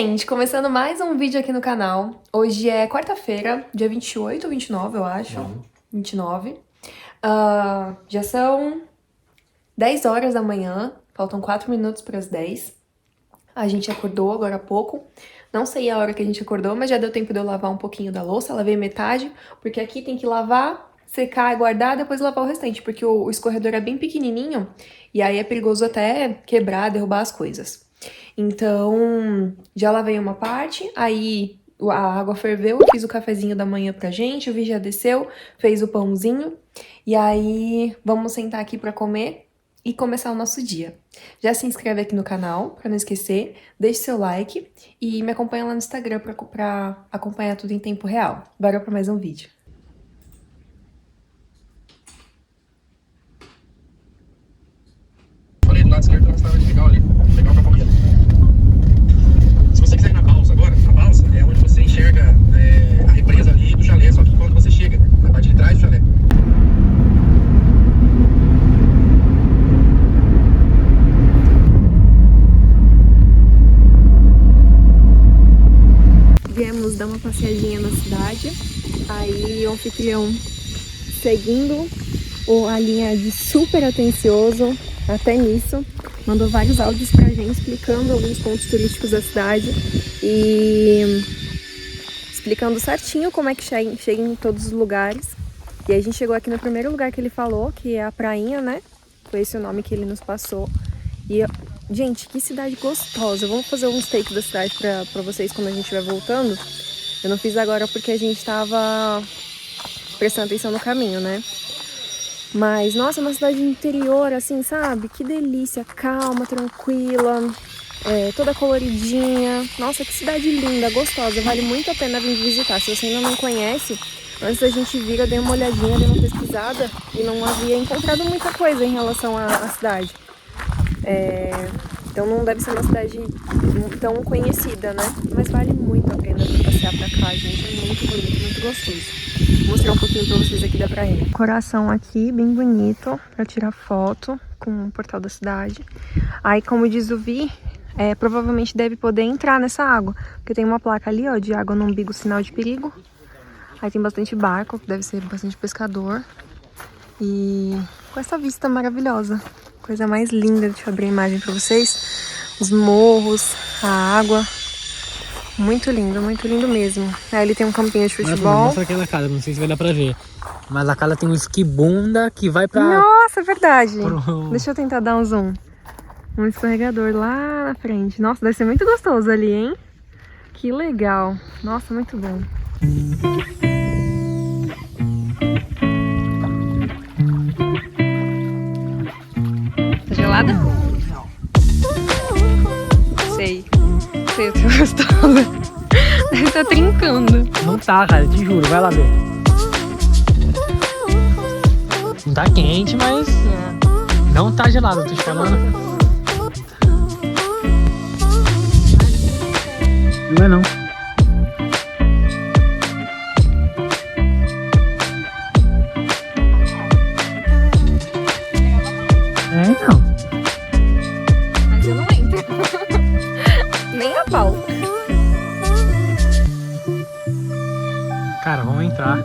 gente, começando mais um vídeo aqui no canal. Hoje é quarta-feira, dia 28 ou 29, eu acho. 29. Já são 10 horas da manhã, faltam 4 minutos para as 10. A gente acordou agora há pouco. Não sei a hora que a gente acordou, mas já deu tempo de eu lavar um pouquinho da louça. Lavei metade, porque aqui tem que lavar, secar e guardar, depois lavar o restante, porque o escorredor é bem pequenininho e aí é perigoso até quebrar, derrubar as coisas. Então, já lavei uma parte, aí a água ferveu, eu fiz o cafezinho da manhã pra gente, o Vi já desceu, fez o pãozinho, e aí vamos sentar aqui pra comer e começar o nosso dia. Já se inscreve aqui no canal, pra não esquecer, deixe seu like e me acompanha lá no Instagram pra acompanhar tudo em tempo real. Bora pra mais um vídeo. Falei do lado esquerdo, na estrada de legal ali. Legal pra família. Se você quiser ir na balsa agora, a balsa é onde você enxerga a represa ali do chalé, só que quando você chega, na parte de trás do chalé. Viemos dar uma passeadinha na cidade, aí o anfitrião, seguindo a linha de super atencioso, até nisso, mandou vários áudios pra gente explicando alguns pontos turísticos da cidade e explicando certinho como é que chega em todos os lugares. E aí a gente chegou aqui no primeiro lugar que ele falou, que é a Prainha, né? Foi esse o nome que ele nos passou. E, gente, que cidade gostosa. Vamos fazer uns takes da cidade pra vocês quando a gente estiver voltando. Eu não fiz agora porque a gente tava prestando atenção no caminho, né? Mas, nossa, uma cidade interior, assim, sabe? Que delícia, calma, tranquila, toda coloridinha. Nossa, que cidade linda, gostosa, vale muito a pena vir visitar. Se você ainda não conhece, antes da gente vir, eu dei uma olhadinha, dei uma pesquisada e não havia encontrado muita coisa em relação à cidade. Então não deve ser uma cidade tão conhecida, né? Mas vale muito a pena vir passear pra cá, gente. É muito bonito, muito gostoso. Vou mostrar um pouquinho pra vocês aqui da praia. Coração aqui, bem bonito, pra tirar foto com o portal da cidade. Aí, como diz o Vi, provavelmente deve poder entrar nessa água. Porque tem uma placa ali, ó, de água no umbigo, sinal de perigo. Aí tem bastante barco, deve ser bastante pescador. E com essa vista maravilhosa. Coisa mais linda, deixa eu abrir a imagem pra vocês. Os morros, a água. Muito lindo mesmo. Aí ele tem um campinho de futebol. Mostra aquela casa, não sei se vai dar pra ver. Mas a casa tem um esquibunda que vai pra... Nossa, é verdade. Deixa eu tentar dar um zoom. Um escorregador lá na frente. Nossa, deve ser muito gostoso ali, hein? Que legal. Nossa, muito bom. Tá gelada? Sei. Sei, eu tô gostosa. Deve estar trincando. Não tá, cara, te juro, vai lá ver. Não tá quente, mas não tá gelado, tô te falando. Não é não. Não. Mas eu não entro. Nem a pau. Cara, vamos entrar.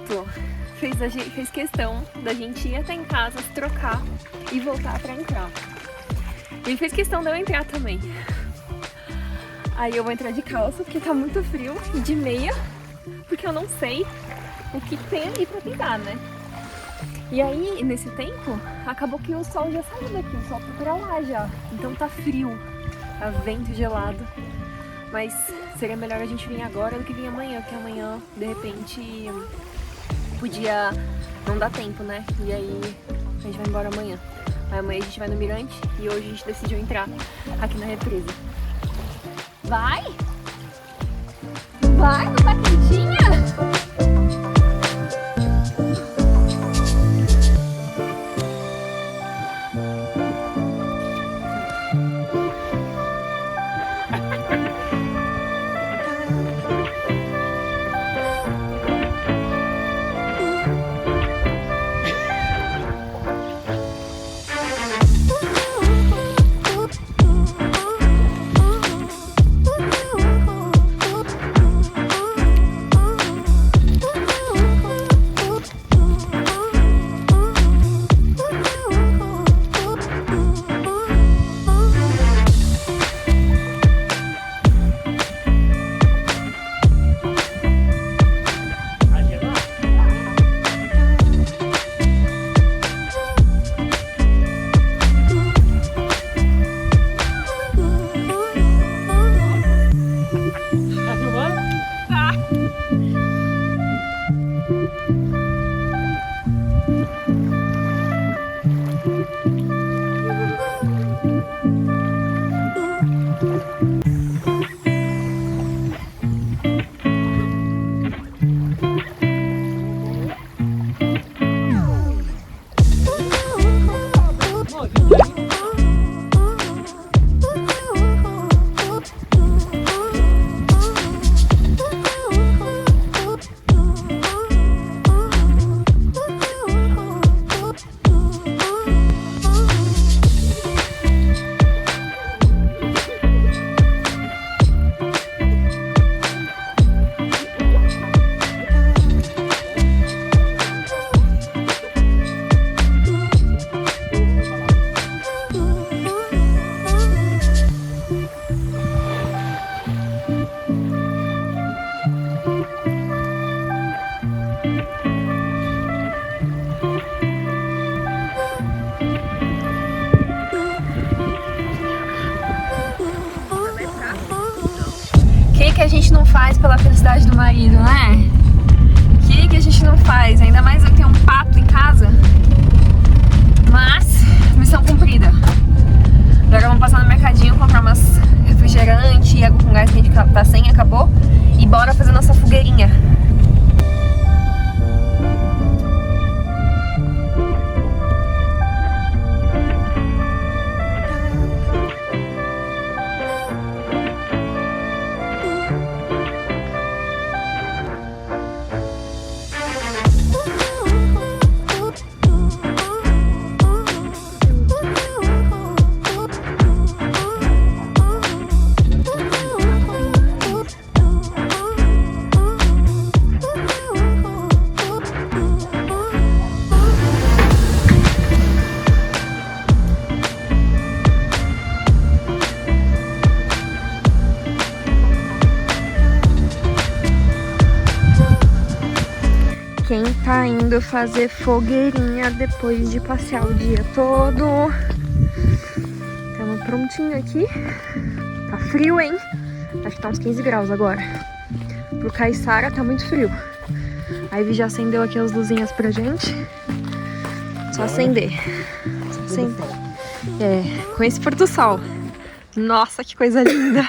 Renato fez questão da gente ir até em casa, se trocar e voltar pra entrar. Ele fez questão de eu entrar também. Aí eu vou entrar de calça porque tá muito frio e de meia, porque eu não sei o que tem ali pra pintar, né? E aí, nesse tempo, acabou que o sol já saiu daqui, o sol foi pra lá já. Então tá frio, tá vento gelado. Mas seria melhor a gente vir agora do que vir amanhã, porque amanhã, de repente, podia não dar tempo, né? E aí a gente vai embora amanhã. Aí amanhã a gente vai no Mirante e hoje a gente decidiu entrar aqui na represa. Vai? Vai? Não tá quentinha? O que a gente não faz pela felicidade do marido, né? O que a gente não faz? Ainda mais eu tenho um pato em casa. Mas, missão cumprida. Agora vamos passar no mercadinho, comprar umas refrigerante e água com gás que a gente tá sem, acabou. E bora fazer nossa fogueirinha. Quem tá indo fazer fogueirinha depois de passear o dia todo. Estamos prontinho aqui. Tá frio, hein? Acho que tá uns 15 graus agora. Pro Caiçara tá muito frio. A Ivy já acendeu aqui as luzinhas pra gente. Só acender. Só acender. É, com esse pôr do sol. Nossa, que coisa linda.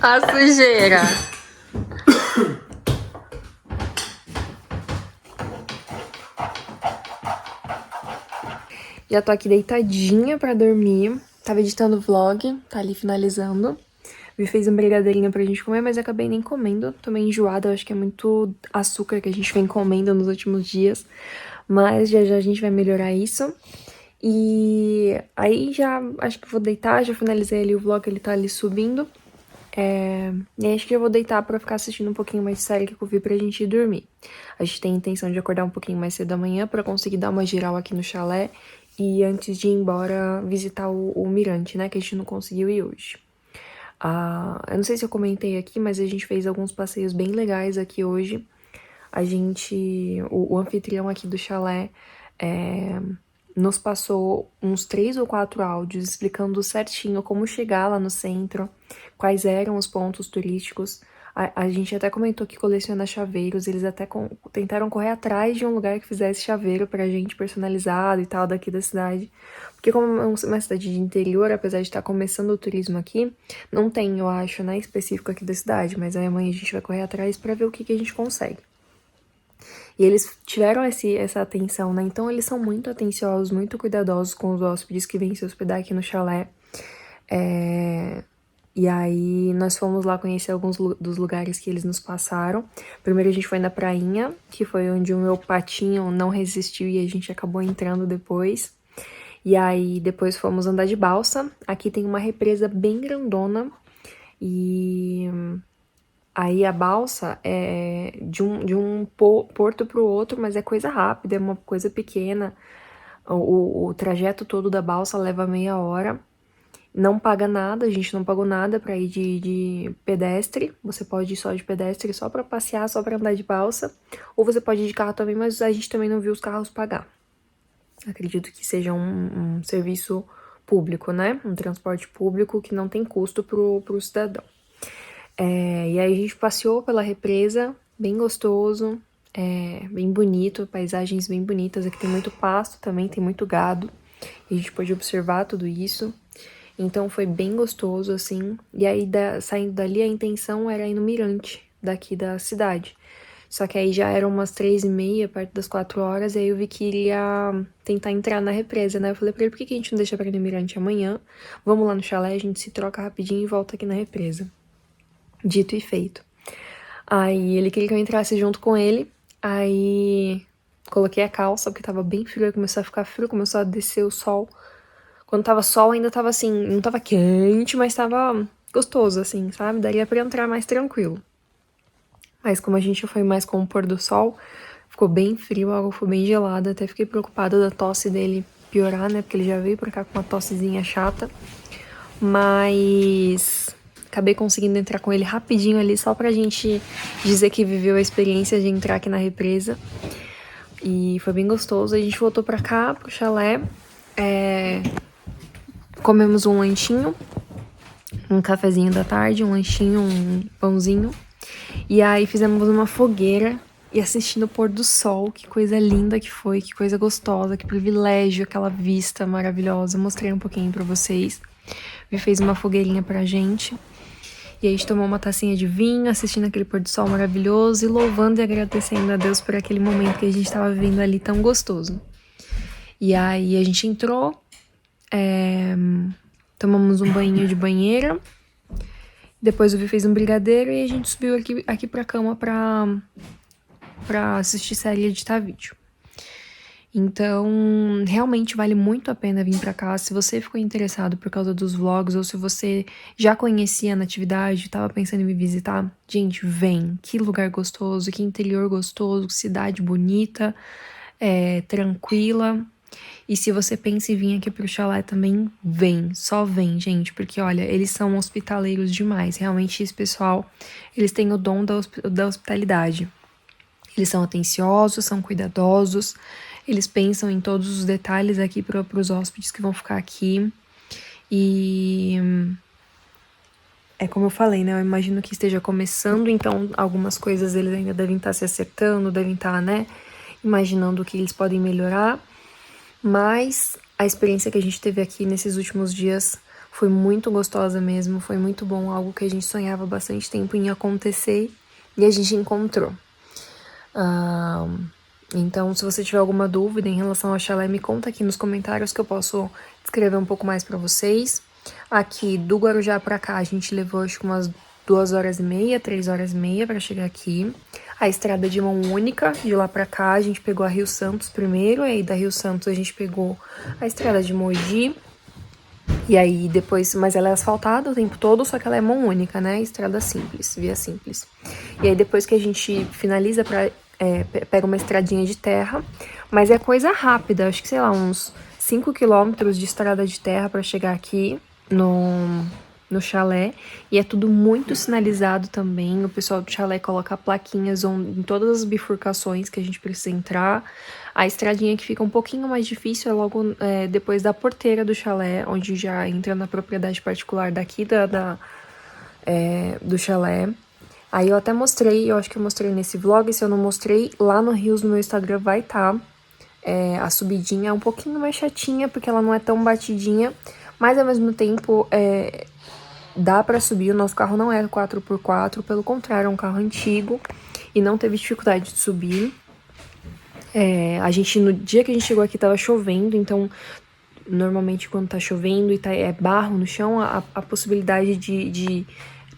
A sujeira. Já tô aqui deitadinha pra dormir. Tava editando o vlog, tá ali finalizando. Vi fez um brigadeirinho pra gente comer, mas eu acabei nem comendo. Tô meio enjoada, eu acho que é muito açúcar que a gente vem comendo nos últimos dias. Mas já já a gente vai melhorar isso. E aí já acho que vou deitar, já finalizei ali o vlog, ele tá ali subindo. E aí acho que já vou deitar pra ficar assistindo um pouquinho mais de série que eu vi pra gente ir dormir. A gente tem a intenção de acordar um pouquinho mais cedo da manhã pra conseguir dar uma geral aqui no chalé. E antes de ir embora visitar o Mirante, né, que a gente não conseguiu ir hoje. Eu não sei se eu comentei aqui, mas a gente fez alguns passeios bem legais aqui hoje. O anfitrião aqui do chalé nos passou uns 3 ou 4 áudios explicando certinho como chegar lá no centro, quais eram os pontos turísticos. A gente até comentou que coleciona chaveiros, eles até tentaram correr atrás de um lugar que fizesse chaveiro pra gente personalizado e tal daqui da cidade. Porque como é uma cidade de interior, apesar de estar começando o turismo aqui, não tem, eu acho, né, específico aqui da cidade, mas aí amanhã a gente vai correr atrás pra ver o que a gente consegue. E eles tiveram essa atenção, né? Então eles são muito atenciosos, muito cuidadosos com os hóspedes que vêm se hospedar aqui no chalé. E aí nós fomos lá conhecer alguns dos lugares que eles nos passaram. Primeiro a gente foi na prainha, que foi onde o meu patinho não resistiu e a gente acabou entrando depois. E aí depois fomos andar de balsa. Aqui tem uma represa bem grandona e aí a balsa é de um porto pro outro, mas é coisa rápida, é uma coisa pequena. O trajeto todo da balsa leva meia hora. Não paga nada, a gente não pagou nada pra ir de pedestre. Você pode ir só de pedestre, só pra passear, só pra andar de balsa. Ou você pode ir de carro também, mas a gente também não viu os carros pagar. Acredito que seja um serviço público, né? Um transporte público que não tem custo pro cidadão. E aí a gente passeou pela represa, bem gostoso, bem bonito, paisagens bem bonitas. Aqui tem muito pasto também, tem muito gado. E a gente pôde observar tudo isso. Então foi bem gostoso, assim. E aí, saindo dali, a intenção era ir no mirante daqui da cidade. Só que aí já eram umas 3h30, perto das 4 horas, e aí eu vi que iria tentar entrar na represa, né? Eu falei pra ele, por que a gente não deixa pra ir no mirante amanhã? Vamos lá no chalé, a gente se troca rapidinho e volta aqui na represa. Dito e feito. Aí ele queria que eu entrasse junto com ele, aí coloquei a calça, porque tava bem frio, aí começou a ficar frio, começou a descer o sol. Quando tava sol ainda tava assim, não tava quente, mas tava gostoso, assim, sabe? Daria pra entrar mais tranquilo. Mas como a gente foi mais com o pôr do sol, ficou bem frio, a água foi bem gelada. Até fiquei preocupada da tosse dele piorar, né? Porque ele já veio pra cá com uma tossezinha chata. Mas acabei conseguindo entrar com ele rapidinho ali, só pra gente dizer que viveu a experiência de entrar aqui na represa. E foi bem gostoso. A gente voltou pra cá, pro chalé. Comemos um lanchinho, um cafezinho da tarde, um lanchinho, um pãozinho. E aí fizemos uma fogueira e assistindo o pôr do sol. Que coisa linda que foi, que coisa gostosa, que privilégio, aquela vista maravilhosa. Mostrei um pouquinho pra vocês. Vi fez uma fogueirinha pra gente. E aí a gente tomou uma tacinha de vinho, assistindo aquele pôr do sol maravilhoso e louvando e agradecendo a Deus por aquele momento que a gente tava vivendo ali tão gostoso. E aí a gente entrou, tomamos um banho de banheira, depois o Vi fez um brigadeiro e a gente subiu aqui pra cama pra assistir série e editar vídeo. Então, realmente vale muito a pena vir pra cá. Se você ficou interessado por causa dos vlogs ou se você já conhecia a Natividade e tava pensando em me visitar, gente, vem. Que lugar gostoso, que interior gostoso, que cidade bonita, tranquila. E se você pensa em vir aqui pro chalé também, vem, só vem, gente, porque olha, eles são hospitaleiros demais, realmente esse pessoal, eles têm o dom da hospitalidade. Eles são atenciosos, são cuidadosos, eles pensam em todos os detalhes aqui pros hóspedes que vão ficar aqui. E é como eu falei, né, eu imagino que esteja começando, então algumas coisas eles ainda devem estar se acertando, devem estar, né, imaginando o que eles podem melhorar. Mas a experiência que a gente teve aqui nesses últimos dias foi muito gostosa mesmo, foi muito bom, algo que a gente sonhava bastante tempo em acontecer e a gente encontrou. Então, se você tiver alguma dúvida em relação ao chalé, me conta aqui nos comentários que eu posso descrever um pouco mais pra vocês. Aqui, do Guarujá pra cá, a gente levou acho que umas 2h30, 3h30 pra chegar aqui. A estrada é de mão única, de lá pra cá a gente pegou a Rio Santos primeiro, e aí da Rio Santos a gente pegou a estrada de Mogi. E aí depois, mas ela é asfaltada o tempo todo, só que ela é mão única, né? Estrada simples, via simples. E aí depois que a gente finaliza pega uma estradinha de terra, mas é coisa rápida, acho que sei lá, uns 5 quilômetros de estrada de terra pra chegar aqui no chalé, e é tudo muito sinalizado também. O pessoal do chalé coloca plaquinhas em todas as bifurcações que a gente precisa entrar. A estradinha que fica um pouquinho mais difícil é logo depois da porteira do chalé, onde já entra na propriedade particular daqui do chalé. Aí eu até mostrei, eu acho que eu mostrei nesse vlog, se eu não mostrei, lá no Reels no meu Instagram vai estar. A subidinha é um pouquinho mais chatinha, porque ela não é tão batidinha, mas ao mesmo tempo dá pra subir. O nosso carro não é 4x4, pelo contrário, é um carro antigo e não teve dificuldade de subir. No dia que a gente chegou aqui tava chovendo, então normalmente quando tá chovendo e é barro no chão, a possibilidade de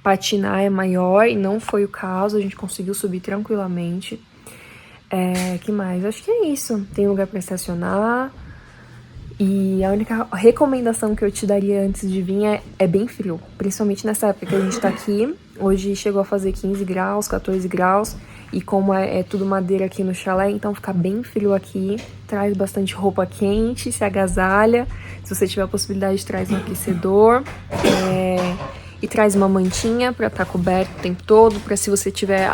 patinar é maior, e não foi o caso, a gente conseguiu subir tranquilamente. Que mais? Acho que é isso. Tem lugar pra estacionar. E a única recomendação que eu te daria antes de vir é bem frio. Principalmente nessa época que a gente tá aqui. Hoje chegou a fazer 15 graus, 14 graus. E como é tudo madeira aqui no chalé, então fica bem frio aqui. Traz bastante roupa quente, se agasalha. Se você tiver a possibilidade, traz um aquecedor. E traz uma mantinha pra estar coberto o tempo todo. Pra se você tiver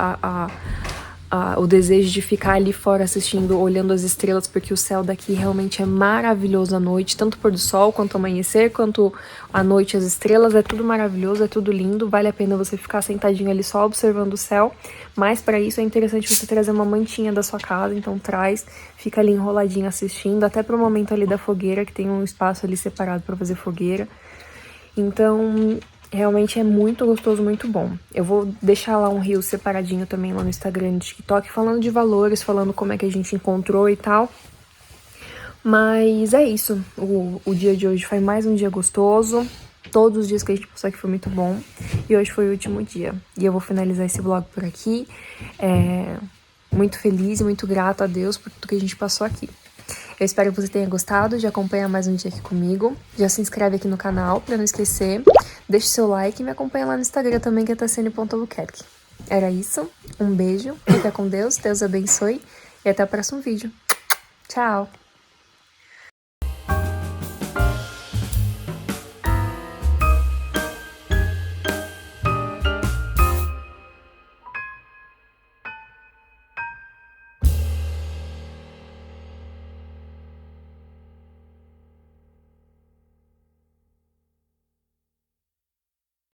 o desejo de ficar ali fora assistindo, olhando as estrelas, porque o céu daqui realmente é maravilhoso à noite, tanto pôr do sol, quanto amanhecer, quanto à noite as estrelas, é tudo maravilhoso, é tudo lindo, vale a pena você ficar sentadinho ali só observando o céu, mas para isso é interessante você trazer uma mantinha da sua casa, então traz, fica ali enroladinho assistindo, até pro momento ali da fogueira, que tem um espaço ali separado para fazer fogueira. Então, realmente é muito gostoso, muito bom. Eu vou deixar lá um reel separadinho também lá no Instagram e no TikTok, falando de valores, falando como é que a gente encontrou e tal. Mas é isso. O dia de hoje foi mais um dia gostoso. Todos os dias que a gente passou aqui foi muito bom. E hoje foi o último dia. E eu vou finalizar esse vlog por aqui. Muito feliz e muito grata a Deus por tudo que a gente passou aqui. Eu espero que você tenha gostado de acompanhar mais um dia aqui comigo. Já se inscreve aqui no canal pra não esquecer. Deixe seu like e me acompanha lá no Instagram também, que é Tassiane.Albuquerque. Era isso. Um beijo. Fica com Deus. Deus abençoe. E até o próximo vídeo. Tchau!